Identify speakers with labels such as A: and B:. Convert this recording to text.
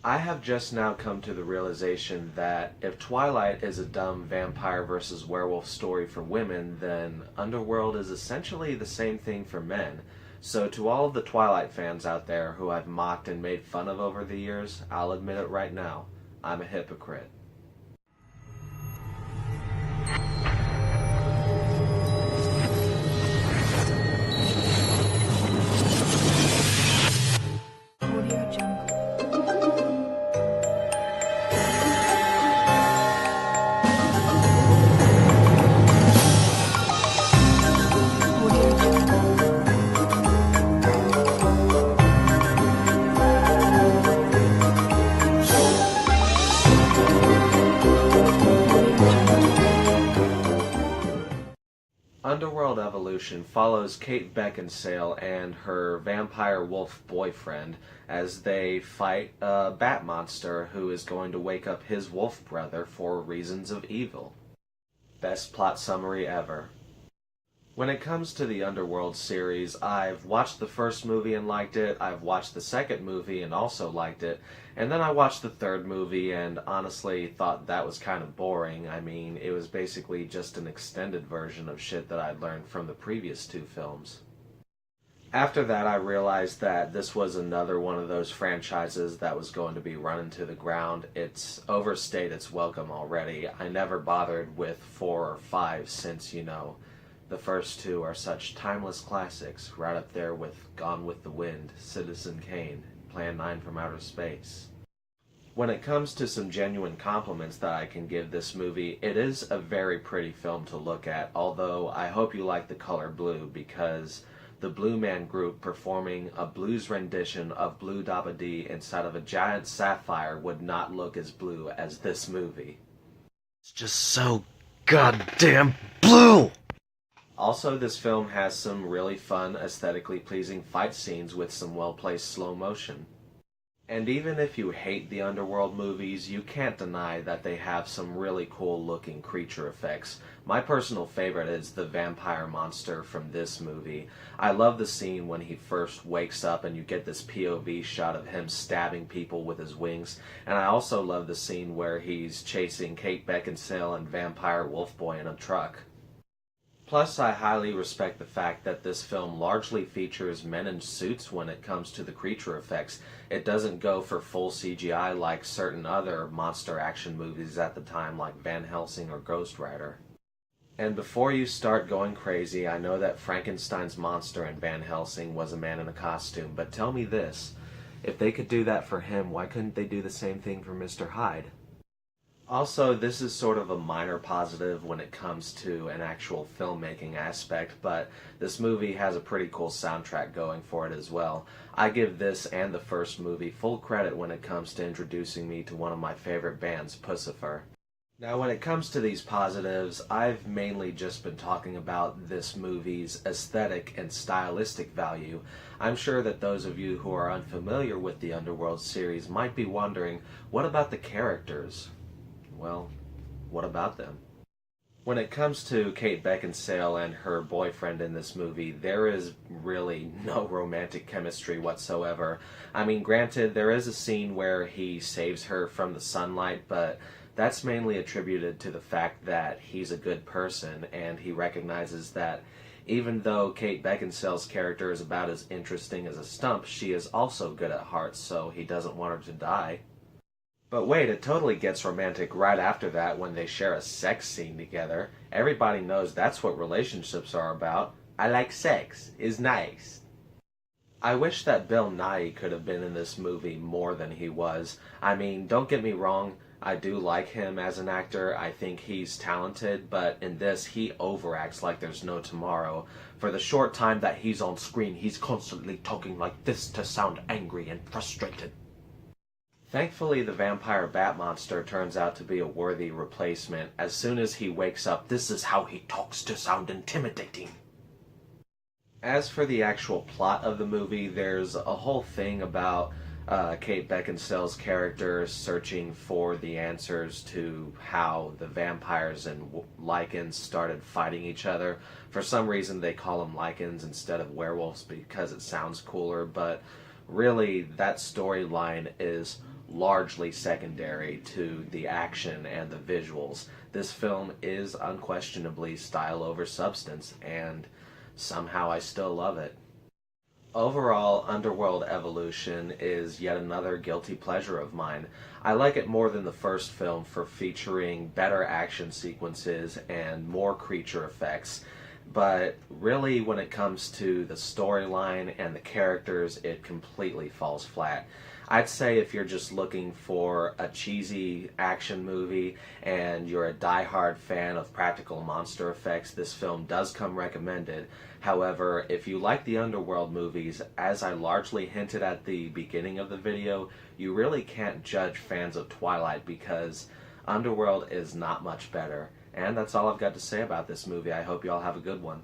A: I have just now come to the realization that if Twilight is a dumb vampire versus werewolf story for women, then Underworld is essentially the same thing for men. So to all of the Twilight fans out there who I've mocked and made fun of over the years, I'll admit it right now. I'm a hypocrite.
B: Audio Jungle. Audio Jungle. Audio Jungle.
A: Underworld Evolution follows Kate Beckinsale and her vampire wolf boyfriend as they fight a bat monster who is going to wake up his wolf brother for reasons of evil. Best plot summary ever. When it comes to the Underworld series, I've watched the first movie and liked it, I've watched the second movie and also liked it, and then I watched the third movie and honestly thought that was kind of boring. I mean, it was basically just an extended version of shit that I'd learned from the previous two films. After that, I realized that this was another one of those franchises that was going to be run into the ground. It's overstayed its welcome already. I never bothered with 4 or 5 since, the first two are such timeless classics, right up there with Gone with the Wind, Citizen Kane, Plan 9 from Outer Space. When it comes to some genuine compliments that I can give this movie, it is a very pretty film to look at, although I hope you like the color blue because the Blue Man Group performing a blues rendition of Blue Dabba Dee inside of a giant sapphire would not look as blue as this movie. It's just so goddamn blue! Also, this film has some really fun, aesthetically pleasing fight scenes with some well-placed slow motion. And even if you hate the Underworld movies, you can't deny that they have some really cool-looking creature effects. My personal favorite is the vampire monster from this movie. I love the scene when he first wakes up and you get this POV shot of him stabbing people with his wings. And I also love the scene where he's chasing Kate Beckinsale and Vampire Wolfboy in a truck. Plus, I highly respect the fact that this film largely features men in suits when it comes to the creature effects. It doesn't go for full CGI like certain other monster action movies at the time like Van Helsing or Ghost Rider. And before you start going crazy, I know that Frankenstein's monster in Van Helsing was a man in a costume, but tell me this, if they could do that for him, why couldn't they do the same thing for Mr. Hyde? Also, this is sort of a minor positive when it comes to an actual filmmaking aspect, but this movie has a pretty cool soundtrack going for it as well. I give this and the first movie full credit when it comes to introducing me to one of my favorite bands, Pussifer. Now, when it comes to these positives, I've mainly just been talking about this movie's aesthetic and stylistic value. I'm sure that those of you who are unfamiliar with the Underworld series might be wondering, what about the characters? Well, what about them? When it comes to Kate Beckinsale and her boyfriend in this movie, there is really no romantic chemistry whatsoever. I mean, granted, there is a scene where he saves her from the sunlight, but that's mainly attributed to the fact that he's a good person, and he recognizes that even though Kate Beckinsale's character is about as interesting as a stump, she is also good at heart, so he doesn't want her to die. But wait, it totally gets romantic right after that when they share a sex scene together. Everybody knows that's what relationships are about. I like sex. Is nice. I wish that Bill Nighy could have been in this movie more than he was. I mean, don't get me wrong, I do like him as an actor. I think he's talented, but in this, he overacts like there's no tomorrow. For the short time that he's on screen, he's constantly talking like this to sound angry and frustrated. Thankfully, the vampire bat monster turns out to be a worthy replacement. As soon as he wakes up, this is how he talks to sound intimidating. As for the actual plot of the movie, there's a whole thing about Kate Beckinsale's character searching for the answers to how the vampires and lichens started fighting each other. For some reason, they call them lichens instead of werewolves because it sounds cooler, but really that storyline is largely secondary to the action and the visuals. This film is unquestionably style over substance, and somehow I still love it. Overall, Underworld Evolution is yet another guilty pleasure of mine. I like it more than the first film for featuring better action sequences and more creature effects, but really when it comes to the storyline and the characters, it completely falls flat. I'd say if you're just looking for a cheesy action movie and you're a die-hard fan of practical monster effects, this film does come recommended. However, if you like the Underworld movies, as I largely hinted at the beginning of the video, you really can't judge fans of Twilight because Underworld is not much better. And that's all I've got to say about this movie. I hope you all have a good one.